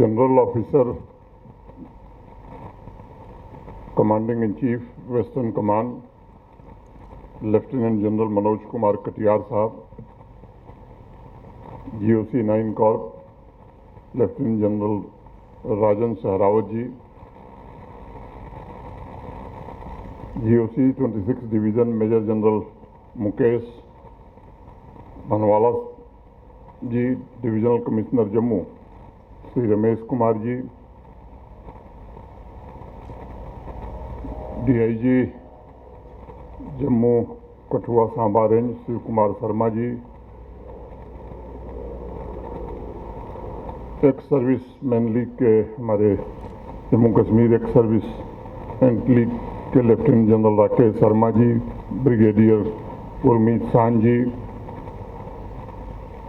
General officer commanding in chief western command lieutenant general Manoj Kumar Katiyar साहब, GOC 9 corps lieutenant general Rajan Sehrawat ji, GOC 26 division major general Mukesh Bhanwala ji, divisional commissioner Jammu Shri Ramesh Kumar ji, DIG Jammu Kathua Samba range Shiv Kumar Sharma ji, ex service man league के हमारे Jammu Kashmir ex service man league के lieutenant general Rakesh Sharma ji, brigadier Gurmeet San ji,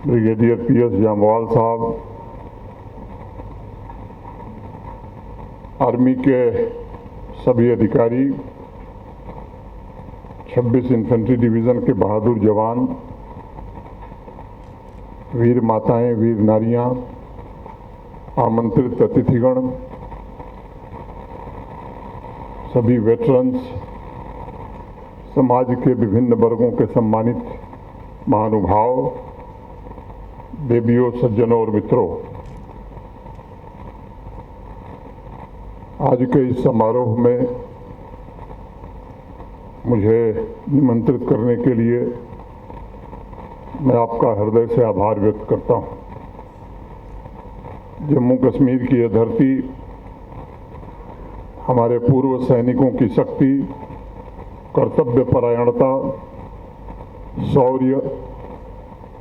brigadier PS Jammwal साहब, army के सभी अधिकारी, 26 infantry division के बहादुर जवान, वीर माताएं, वीर नारियां, आमंत्रित अतिथिगण, सभी वेटरन्स, समाज के विभिन्न वर्गों के सम्मानित महानुभाव, देवियों, सज्जनों और मित्रों, आज के इस समारोह में मुझे निमंत्रित करने के लिए मैं आपका हृदय से आभार व्यक्त करता हूं। जम्मू कश्मीर की यह धरती हमारे पूर्व सैनिकों की शक्ति, कर्तव्य परायणता, शौर्य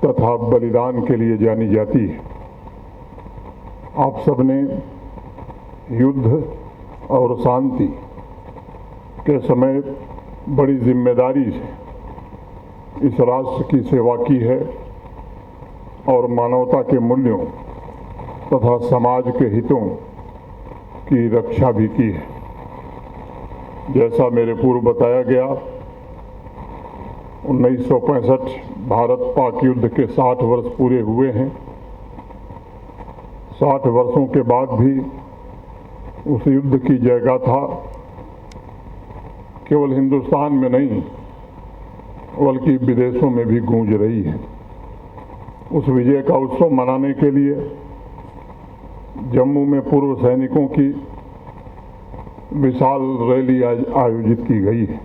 तथा बलिदान के लिए जानी जाती है। आप सबने युद्ध और शांति के समय बड़ी जिम्मेदारी से इस राष्ट्र की सेवा की है और मानवता के मूल्यों तथा समाज के हितों की रक्षा भी की है। जैसा मेरे पूर्व बताया गया, 1965 भारत पाक युद्ध के 60 वर्ष पूरे हुए हैं। 60 वर्षों के बाद भी उस युद्ध की जयगाथा केवल हिंदुस्तान में नहीं बल्कि विदेशों में भी गूंज रही है। उस विजय का उत्सव मनाने के लिए जम्मू में पूर्व सैनिकों की विशाल रैली आयोजित की गई है।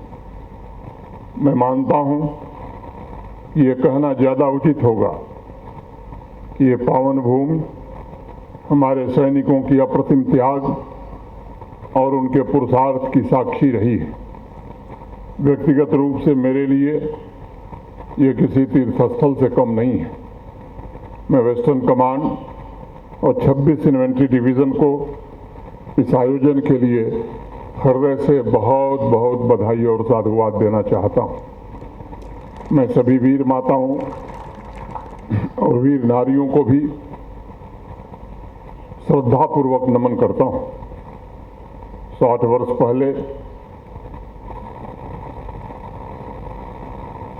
मैं मानता हूं कि ये कहना ज़्यादा उचित होगा कि ये पावन भूमि हमारे सैनिकों की अप्रतिम त्याग और उनके पुरुषार्थ की साक्षी रही है। व्यक्तिगत रूप से मेरे लिए ये किसी तीर्थस्थल से कम नहीं है। मैं वेस्टर्न कमांड और 26 इन्फेंट्री डिवीज़न को इस आयोजन के लिए हृदय से बहुत बहुत बधाई और साधुवाद देना चाहता हूँ। मैं सभी वीर माताओं और वीर नारियों को भी श्रद्धापूर्वक नमन करता हूँ। 60 वर्ष पहले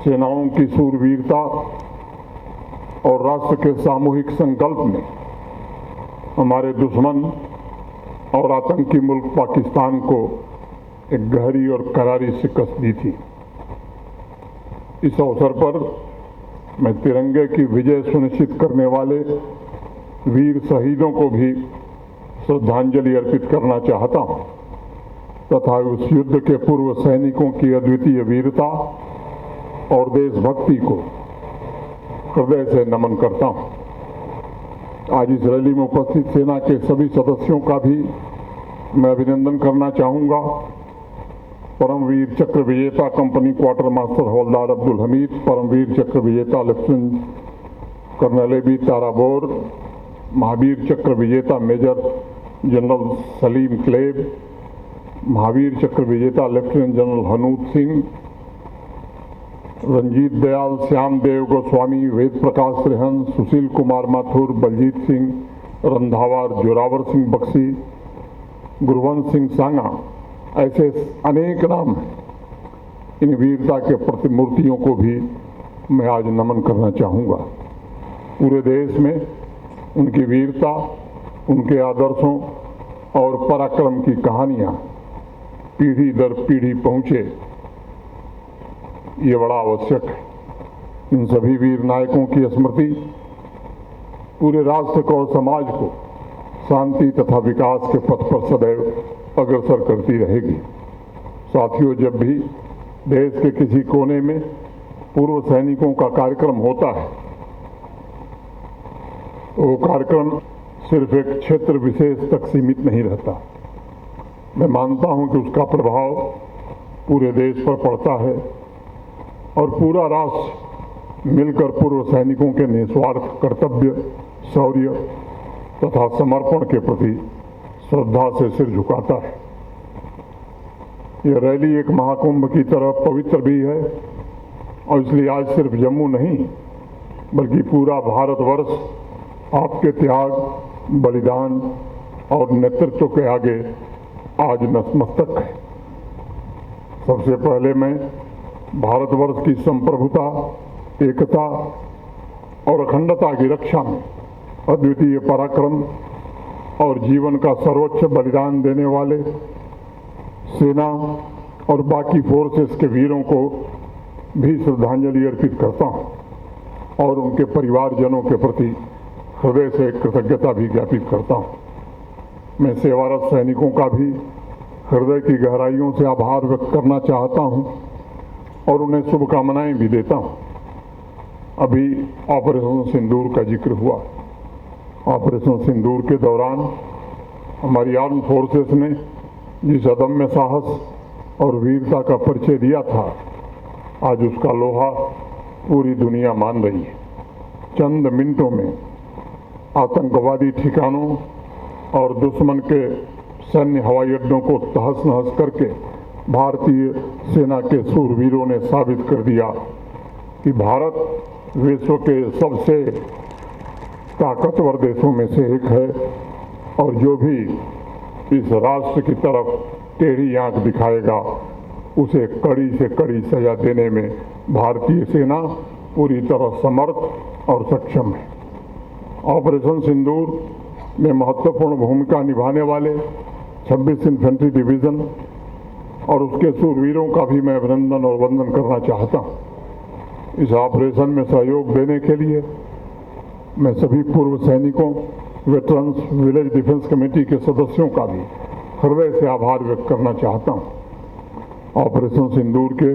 सेनाओं की शूरवीरता और राष्ट्र के सामूहिक संकल्प ने हमारे दुश्मन और आतंकी मुल्क पाकिस्तान को एक गहरी और करारी शिकस्त दी थी। इस अवसर पर मैं तिरंगे की विजय सुनिश्चित करने वाले वीर शहीदों को भी श्रद्धांजलि अर्पित करना चाहता हूं तथा उस युद्ध के पूर्व सैनिकों की अद्वितीय वीरता और देशभक्ति को हृदय से नमन करता हूं। आज इस रैली में उपस्थित सेना के सभी सदस्यों का भी मैं अभिनंदन करना चाहूँगा। परमवीर चक्र विजेता कंपनी क्वार्टर मास्टर हवलदार अब्दुल हमीद, परमवीर चक्र विजेता लेफ्टिनेंट कर्नल AB ताराबोर, महावीर चक्र विजेता मेजर जनरल सलीम क्लेब, महावीर चक्र विजेता लेफ्टिनेंट जनरल हनूत सिंह, रंजीत दयाल श्यामदेव गोस्वामी, वेद प्रकाश त्रिहन, सुशील कुमार माथुर, बलजीत सिंह रंधावा, जोरावर सिंह बख्शी, गुरवंश सिंह सांगा, ऐसे अनेक नाम हैं। इन वीरता के प्रतिमूर्तियों को भी मैं आज नमन करना चाहूँगा। पूरे देश में उनकी वीरता उनके आदर्शों और पराक्रम की कहानियां पीढ़ी दर पीढ़ी पहुंचे, ये बड़ा आवश्यक है। इन सभी वीर नायकों की स्मृति पूरे राष्ट्र को और समाज को शांति तथा विकास के पथ पर सदैव अग्रसर करती रहेगी। साथियों, जब भी देश के किसी कोने में पूर्व सैनिकों का कार्यक्रम होता है, वो कार्यक्रम सिर्फ एक क्षेत्र विशेष तक सीमित नहीं रहता। मैं मानता हूं कि उसका प्रभाव पूरे देश पर पड़ता है और पूरा राष्ट्र मिलकर पूर्व सैनिकों के निस्वार्थ कर्तव्य, शौर्य तथा समर्पण के प्रति श्रद्धा से सिर झुकाता है। यह रैली एक महाकुंभ की तरह पवित्र भी है और इसलिए आज सिर्फ जम्मू नहीं बल्कि पूरा भारतवर्ष आपके त्याग, बलिदान और नेतृत्व के आगे आज नतमस्तक है। सबसे पहले मैं भारतवर्ष की संप्रभुता, एकता और अखंडता की रक्षा में अद्वितीय पराक्रम और जीवन का सर्वोच्च बलिदान देने वाले सेना और बाकी फोर्सेस के वीरों को भी श्रद्धांजलि अर्पित करता हूं और उनके परिवारजनों के प्रति हृदय से कृतज्ञता भी ज्ञापित करता हूं। मैं सेवारत सैनिकों का भी हृदय की गहराइयों से आभार व्यक्त करना चाहता हूं और उन्हें शुभकामनाएं भी देता हूं। अभी ऑपरेशन सिंदूर का जिक्र हुआ। ऑपरेशन सिंदूर के दौरान हमारी आर्म फोर्सेस ने जिस अदम्य साहस और वीरता का परिचय दिया था, आज उसका लोहा पूरी दुनिया मान रही है। चंद मिनटों में आतंकवादी ठिकानों और दुश्मन के सैन्य हवाई अड्डों को तहस नहस करके भारतीय सेना के शूरवीरों ने साबित कर दिया कि भारत विश्व के सबसे ताकतवर देशों में से एक है और जो भी इस राष्ट्र की तरफ टेढ़ी आंख दिखाएगा उसे कड़ी से कड़ी सजा देने में भारतीय सेना पूरी तरह समर्थ और सक्षम है। ऑपरेशन सिंदूर में महत्वपूर्ण भूमिका निभाने वाले 26 इन्फेंट्री डिवीजन और उसके शूरवीरों का भी मैं अभिनंदन और वंदन करना चाहता हूं। इस ऑपरेशन में सहयोग देने के लिए मैं सभी पूर्व सैनिकों, वेटरन्स, विलेज डिफेंस कमेटी के सदस्यों का भी हृदय से आभार व्यक्त करना चाहता हूं। ऑपरेशन सिंदूर के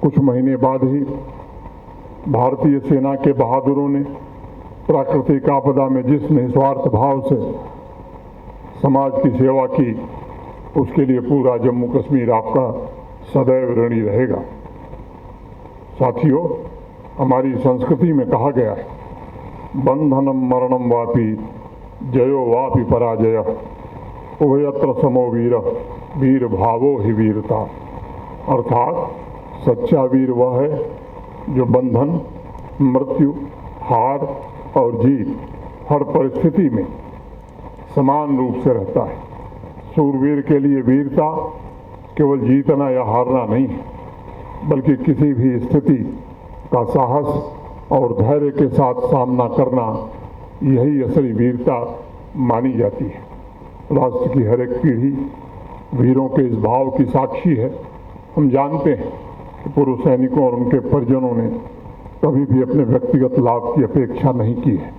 कुछ महीने बाद ही भारतीय सेना के बहादुरों ने प्राकृतिक आपदा में जिस निस्वार्थ भाव से समाज की सेवा की, उसके लिए पूरा जम्मू कश्मीर आपका सदैव ऋणी रहेगा। साथियों, हमारी संस्कृति में कहा गया है, बंधनम मरणम वापि जयो वापि पराजय उभयत्र समो वीर वीर भावो ही वीरता। अर्थात सच्चा वीर वह है जो बंधन, मृत्यु, हार और जीत हर परिस्थिति में समान रूप से रहता है। शूरवीर के लिए वीरता केवल जीतना या हारना नहीं है, बल्कि किसी भी स्थिति का साहस और धैर्य के साथ सामना करना, यही असली वीरता मानी जाती है। राष्ट्र की हर एक पीढ़ी वीरों के इस भाव की साक्षी है। हम जानते हैं कि पूर्व सैनिकों और उनके परिजनों ने कभी भी अपने व्यक्तिगत लाभ की अपेक्षा नहीं की है।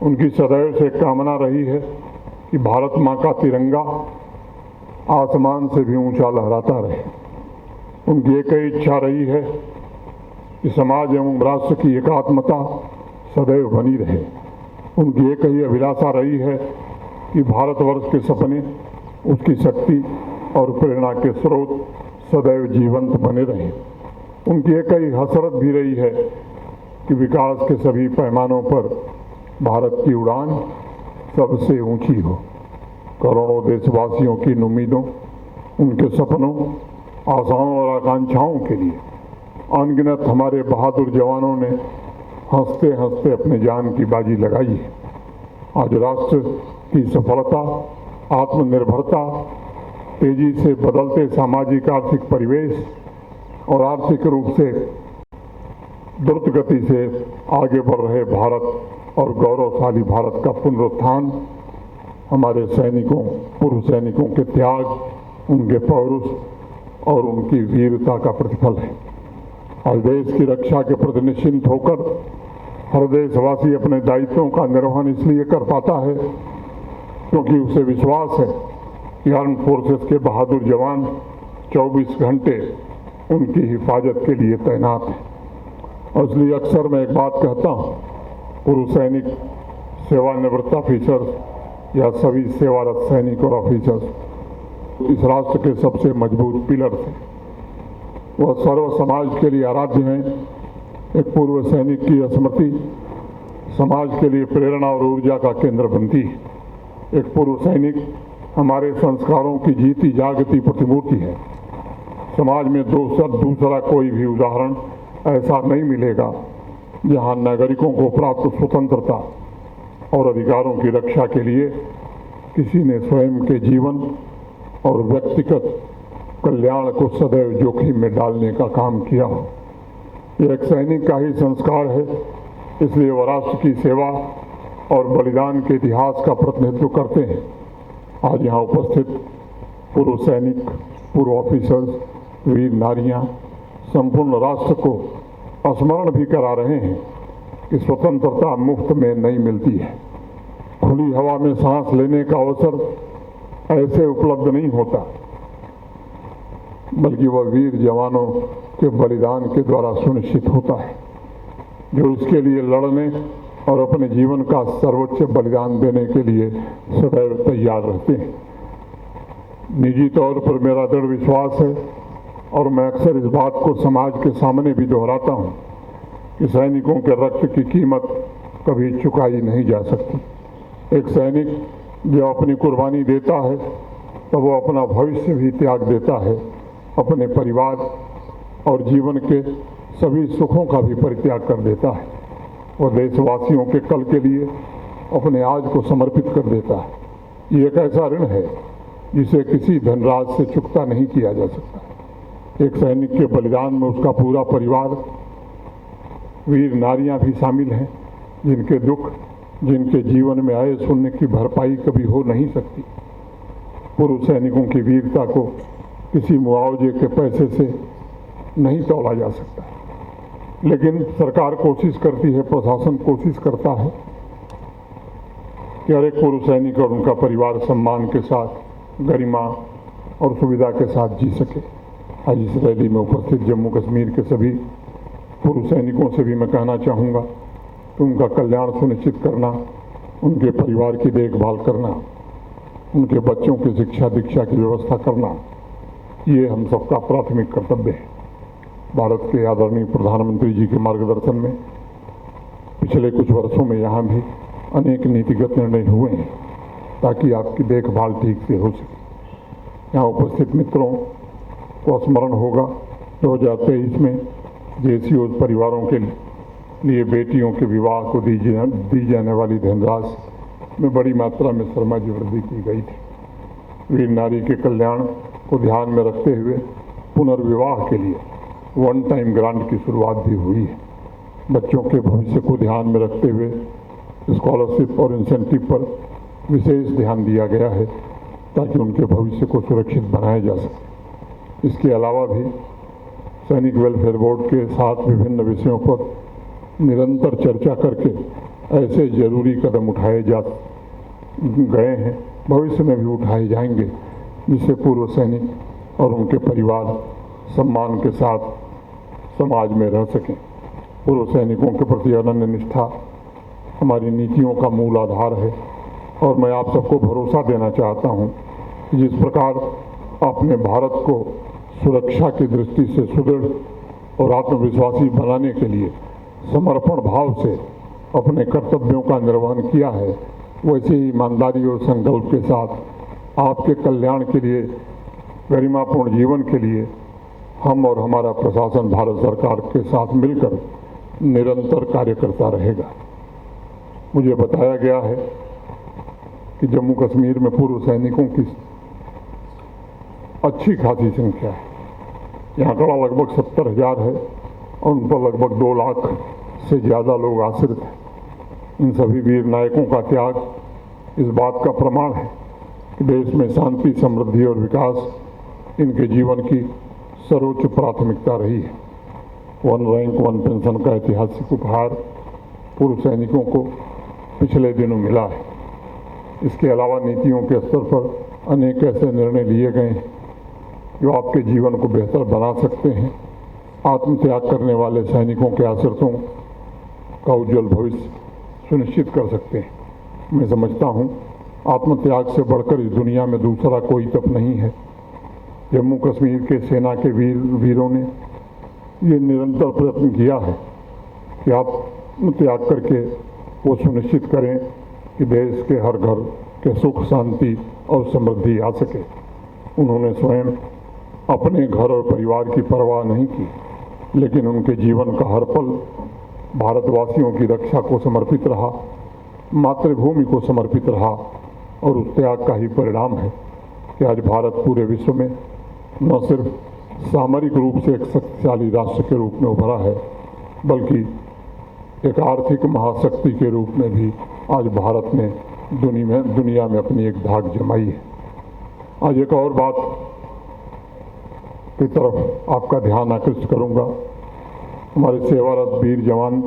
उनकी सदैव से कामना रही है कि भारत माँ का तिरंगा आसमान से भी ऊंचा लहराता रहे। उनकी एक ही इच्छा रही है कि समाज एवं राष्ट्र की एकात्मता सदैव बनी रहे। उनकी एक ही अभिलाषा रही है कि भारतवर्ष के सपने, उसकी शक्ति और प्रेरणा के स्रोत सदैव जीवंत बने रहें। उनकी एक ही हसरत भी रही है कि विकास के सभी पैमानों पर भारत की उड़ान सबसे ऊंची हो। करोड़ों देशवासियों की उम्मीदों, उनके सपनों, आशाओं और आकांक्षाओं के लिए अनगिनत हमारे बहादुर जवानों ने हंसते हंसते अपने जान की बाजी लगाई है। आज राष्ट्र की सफलता, आत्मनिर्भरता, तेजी से बदलते सामाजिक आर्थिक परिवेश और आर्थिक रूप से द्रुत गति से आगे बढ़ रहे भारत और गौरवशाली भारत का पुनरुत्थान हमारे सैनिकों, पूर्व सैनिकों के त्याग, उनके पौरुष और उनकी वीरता का प्रतिफल है। आज देश की रक्षा के प्रति निश्चिंत होकर हर देशवासी अपने दायित्वों का निर्वहन इसलिए कर पाता है क्योंकि उसे विश्वास है कि आर्म्ड फोर्सेस के बहादुर जवान 24 घंटे उनकी हिफाजत के लिए तैनात हैं। और इसलिए अक्सर मैं एक बात कहता हूँ, पूर्व सैनिक, सेवानिवृत्त ऑफिसर्स या सभी सेवारत सैनिक और ऑफिसर्स इस राष्ट्र के सबसे मजबूत पिलर थे। वह सर्व समाज के लिए आराध्य हैं। एक पूर्व सैनिक की स्मृति समाज के लिए प्रेरणा और ऊर्जा का केंद्र बनती है। एक पूर्व सैनिक हमारे संस्कारों की जीती जागती प्रतिमूर्ति है। समाज में दूसरा कोई भी उदाहरण ऐसा नहीं मिलेगा जहां नागरिकों को प्राप्त स्वतंत्रता और अधिकारों की रक्षा के लिए किसी ने स्वयं के जीवन और व्यक्तिगत कल्याण को सदैव जोखिम में डालने का काम किया हो। यह एक सैनिक का ही संस्कार है, इसलिए वह राष्ट्र की सेवा और बलिदान के इतिहास का प्रतिनिधित्व करते हैं। आज यहाँ उपस्थित पूर्व सैनिक, पूर्व ऑफिसर्स, वीर नारियां संपूर्ण राष्ट्र को स्मरण भी करा रहे हैं कि स्वतंत्रता मुफ्त में नहीं मिलती है। खुली हवा में सांस लेने का अवसर ऐसे उपलब्ध नहीं होता, बल्कि वह वीर जवानों के बलिदान के द्वारा सुनिश्चित होता है, जो इसके लिए लड़ने और अपने जीवन का सर्वोच्च बलिदान देने के लिए सदैव तैयार रहते हैं। निजी तौर पर मेरा दृढ़ विश्वास है और मैं अक्सर इस बात को समाज के सामने भी दोहराता हूँ कि सैनिकों के रक्त की कीमत कभी चुकाई नहीं जा सकती। एक सैनिक जो अपनी कुर्बानी देता है तो वो अपना भविष्य भी त्याग देता है, अपने परिवार और जीवन के सभी सुखों का भी परित्याग कर देता है। वो देशवासियों के कल के लिए अपने आज को समर्पित कर देता है। ये एक ऐसा ऋण है जिसे किसी धनराशि से चुकता नहीं किया जा सकता। एक सैनिक के बलिदान में उसका पूरा परिवार, वीर नारियां भी शामिल हैं, जिनके दुख, जिनके जीवन में आए शून्य की भरपाई कभी हो नहीं सकती। पूर्व सैनिकों की वीरता को किसी मुआवजे के पैसे से नहीं तौला जा सकता, लेकिन सरकार कोशिश करती है, प्रशासन कोशिश करता है कि हर एक पूर्व सैनिक और उनका परिवार सम्मान के साथ, गरिमा और सुविधा के साथ जी सके। आज इस रैली में उपस्थित जम्मू कश्मीर के सभी पूर्व सैनिकों से भी मैं कहना चाहूँगा कि उनका कल्याण सुनिश्चित करना, उनके परिवार की देखभाल करना, उनके बच्चों की शिक्षा दीक्षा की व्यवस्था करना, ये हम सबका प्राथमिक कर्तव्य है। भारत के आदरणीय प्रधानमंत्री जी के मार्गदर्शन में पिछले कुछ वर्षों में यहाँ भी अनेक नीतिगत निर्णय हुए हैं ताकि आपकी देखभाल ठीक से हो सके। यहाँ उपस्थित मित्रों को स्मरण होगा 2023 में जेसीओ परिवारों के लिए बेटियों के विवाह को दी जाने वाली धनराशि में बड़ी मात्रा में सरमाजी वृद्धि की गई थी। वीर नारी के कल्याण को ध्यान में रखते हुए पुनर्विवाह के लिए वन टाइम ग्रांट की शुरुआत भी हुई है। बच्चों के भविष्य को ध्यान में रखते हुए स्कॉलरशिप और इंसेंटिव पर विशेष ध्यान दिया गया है ताकि उनके भविष्य को सुरक्षित बनाया जा सके। इसके अलावा भी सैनिक वेलफेयर बोर्ड के साथ विभिन्न विषयों पर निरंतर चर्चा करके ऐसे जरूरी कदम उठाए जा गए हैं, भविष्य में भी उठाए जाएंगे, जिससे पूर्व सैनिक और उनके परिवार सम्मान के साथ समाज में रह सकें। पूर्व सैनिकों के प्रति अनन्य निष्ठा हमारी नीतियों का मूल आधार है और मैं आप सबको भरोसा देना चाहता हूं कि जिस प्रकार आपने भारत को सुरक्षा की दृष्टि से सुदृढ़ और आत्मविश्वासी बनाने के लिए समर्पण भाव से अपने कर्तव्यों का निर्वहन किया है, वैसे ही ईमानदारी और संकल्प के साथ आपके कल्याण के लिए, गरिमापूर्ण जीवन के लिए हम और हमारा प्रशासन भारत सरकार के साथ मिलकर निरंतर कार्य करता रहेगा। मुझे बताया गया है कि जम्मू कश्मीर में पूर्व सैनिकों की अच्छी खासी संख्या है। यहाँ आंकड़ा लगभग 70,000 है और उन पर लगभग 2 लाख से ज़्यादा लोग आश्रित हैं। इन सभी वीर नायकों का त्याग इस बात का प्रमाण है कि देश में शांति, समृद्धि और विकास इनके जीवन की सर्वोच्च प्राथमिकता रही है। वन रैंक वन पेंशन का ऐतिहासिक उपहार पूर्व सैनिकों को पिछले दिनों मिला है। इसके अलावा नीतियों के स्तर पर अनेक ऐसे निर्णय लिए गए हैं जो आपके जीवन को बेहतर बना सकते हैं। आत्मत्याग करने वाले सैनिकों के आश्रितों का उज्जवल भविष्य सुनिश्चित कर सकते हैं। मैं समझता हूँ आत्मत्याग से बढ़कर इस दुनिया में दूसरा कोई तप नहीं है। जम्मू कश्मीर के सेना के वीरों ने ये निरंतर प्रयत्न किया है कि आत्मत्याग करके वो सुनिश्चित करें कि देश के हर घर के सुख, शांति और समृद्धि आ सके। उन्होंने स्वयं अपने घर और परिवार की परवाह नहीं की, लेकिन उनके जीवन का हर पल भारतवासियों की रक्षा को समर्पित रहा, मातृभूमि को समर्पित रहा। और उस त्याग का ही परिणाम है कि आज भारत पूरे विश्व में न सिर्फ सामरिक रूप से एक शक्तिशाली राष्ट्र के रूप में उभरा है, बल्कि एक आर्थिक महाशक्ति के रूप में भी आज भारत ने दुनिया में अपनी एक धाक जमाई है। आज एक और बात की तरफ आपका ध्यान आकृष्ट करूंगा। हमारे सेवारत वीर जवान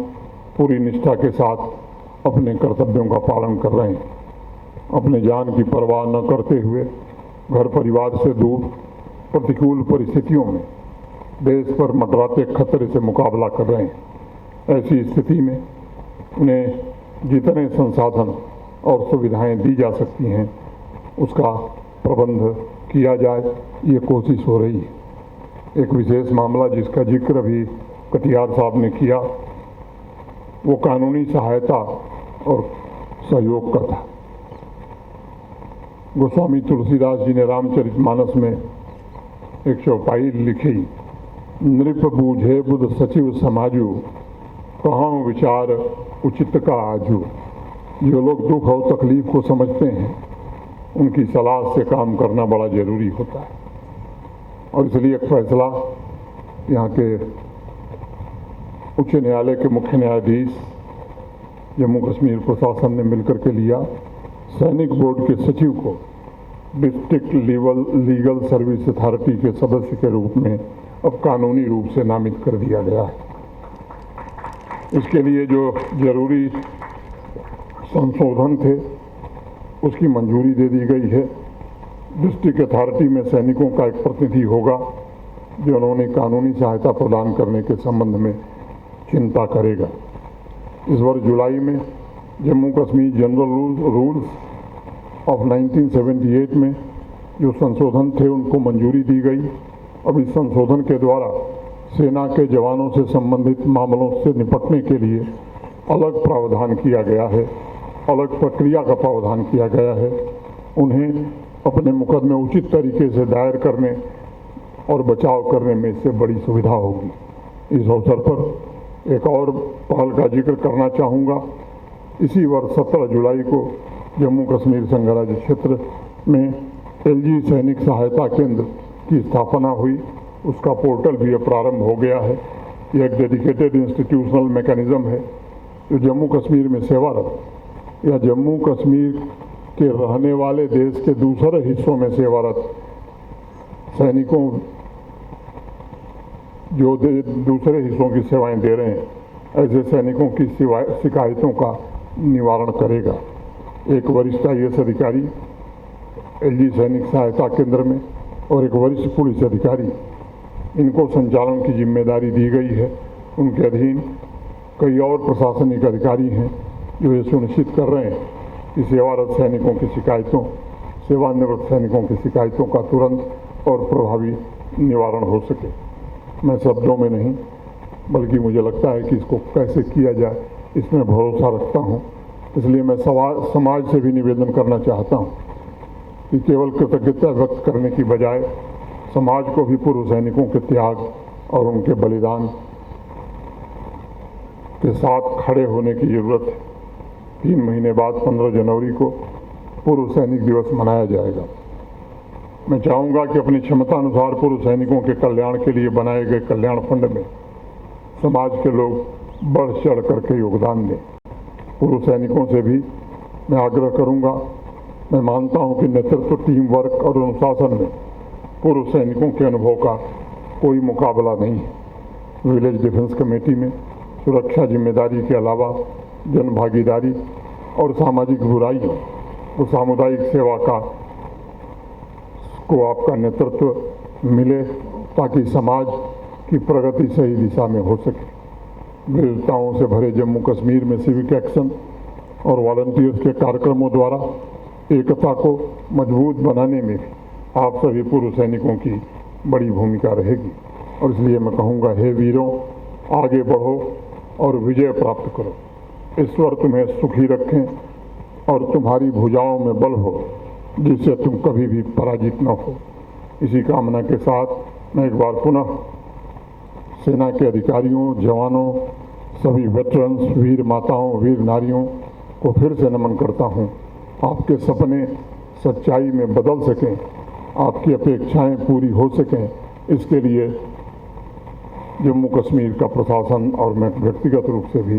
पूरी निष्ठा के साथ अपने कर्तव्यों का पालन कर रहे हैं। अपने जान की परवाह न करते हुए घर परिवार से दूर प्रतिकूल परिस्थितियों में देश पर मंडराते खतरे से मुकाबला कर रहे हैं। ऐसी स्थिति में उन्हें जितने संसाधन और सुविधाएं दी जा सकती हैं उसका प्रबंध किया जाए, ये कोशिश हो रही है। एक विशेष मामला जिसका जिक्र भी कटियार साहब ने किया वो कानूनी सहायता और सहयोग का था। गोस्वामी तुलसीदास जी ने रामचरितमानस में एक चौपाई लिखी, नृप बूझे बुध सचिव समाजू, कहाँ विचार उचित का आजू। जो लोग दुख और तकलीफ को समझते हैं उनकी सलाह से काम करना बड़ा जरूरी होता है। और इसलिए एक फैसला यहाँ के उच्च न्यायालय के मुख्य न्यायाधीश जम्मू कश्मीर प्रशासन ने मिलकर के लिया। सैनिक बोर्ड के सचिव को डिस्ट्रिक्ट लीगल सर्विस अथॉरिटी के सदस्य के रूप में अब कानूनी रूप से नामित कर दिया गया है। इसके लिए जो जरूरी संशोधन थे उसकी मंजूरी दे दी गई है। डिस्ट्रिक्ट अथॉरिटी में सैनिकों का एक प्रतिनिधि होगा जो उन्होंने कानूनी सहायता प्रदान करने के संबंध में चिंता करेगा। इस वर्ष जुलाई में Jammu Kashmir general rules of 1978 में जो संशोधन थे उनको मंजूरी दी गई। अब इस संशोधन के द्वारा सेना के जवानों से संबंधित मामलों से निपटने के लिए अलग प्रावधान किया गया है, अलग प्रक्रिया का प्रावधान किया गया है। उन्हें अपने मुकदमे उचित तरीके से दायर करने और बचाव करने में इससे बड़ी सुविधा होगी। इस अवसर पर एक और पहल का जिक्र करना चाहूँगा। इसी वर्ष 17 जुलाई को जम्मू कश्मीर संघराज्य क्षेत्र में एलजी सैनिक सहायता केंद्र की स्थापना हुई। उसका पोर्टल भी अब प्रारंभ हो गया है। यह एक डेडिकेटेड इंस्टीट्यूशनल मैकेनिज्म है जो जम्मू कश्मीर में सेवारत या जम्मू कश्मीर के रहने वाले देश के दूसरे हिस्सों में सेवारत सैनिकों जो दूसरे हिस्सों की सेवाएं दे रहे हैं ऐसे सैनिकों की शिकायतों का निवारण करेगा। एक वरिष्ठ IAS अधिकारी एलजी सैनिक सहायता केंद्र में और एक वरिष्ठ पुलिस अधिकारी, इनको संचालन की जिम्मेदारी दी गई है। उनके अधीन कई और प्रशासनिक अधिकारी हैं जो ये सुनिश्चित कर रहे हैं कि सेवारत सैनिकों की शिकायतों, सेवानिवृत्त सैनिकों की शिकायतों का तुरंत और प्रभावी निवारण हो सके। मैं शब्दों में नहीं बल्कि मुझे लगता है कि इसको कैसे किया जाए इसमें भरोसा रखता हूँ। इसलिए मैं समाज से भी निवेदन करना चाहता हूँ कि केवल कृतज्ञता व्यक्त करने की बजाय समाज को भी पूर्व सैनिकों के त्याग और उनके बलिदान के साथ खड़े होने की ज़रूरत है। 3 महीने बाद 15 जनवरी को पूर्व सैनिक दिवस मनाया जाएगा। मैं चाहूँगा कि अपनी क्षमता अनुसार पूर्व सैनिकों के कल्याण के लिए बनाए गए कल्याण फंड में समाज के लोग बढ़ चढ़ करके योगदान दें। पूर्व सैनिकों से भी मैं आग्रह करूंगा। मैं मानता हूं कि नेतृत्व, टीम वर्क और अनुशासन में पूर्व सैनिकों के अनुभव का कोई मुकाबला नहीं है। विलेज डिफेंस कमेटी में सुरक्षा जिम्मेदारी के अलावा जन भागीदारी और सामाजिक बुराइयों और सामुदायिक सेवा को आपका नेतृत्व मिले ताकि समाज की प्रगति सही दिशा में हो सके। विविधताओं से भरे जम्मू कश्मीर में सिविक एक्शन और वॉलंटियर्स के कार्यक्रमों द्वारा एकता को मजबूत बनाने में भी आप सभी पूर्व सैनिकों की बड़ी भूमिका रहेगी। और इसलिए मैं कहूँगा, हे वीरों, आगे बढ़ो और विजय प्राप्त करो। ईश्वर तुम्हें सुखी रखें और तुम्हारी भुजाओं में बल हो जिससे तुम कभी भी पराजित न हो। इसी कामना के साथ मैं एक बार पुनः सेना के अधिकारियों, जवानों, सभी वेटरन्स, वीर माताओं, वीर नारियों को फिर से नमन करता हूँ। आपके सपने सच्चाई में बदल सकें, आपकी अपेक्षाएं पूरी हो सकें, इसके लिए जम्मू कश्मीर का प्रशासन और मैं व्यक्तिगत रूप से भी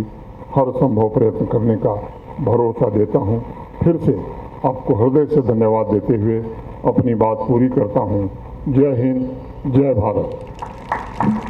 हर संभव प्रयत्न करने का भरोसा देता हूं। फिर से आपको हृदय से धन्यवाद देते हुए अपनी बात पूरी करता हूं। जय हिंद, जय भारत।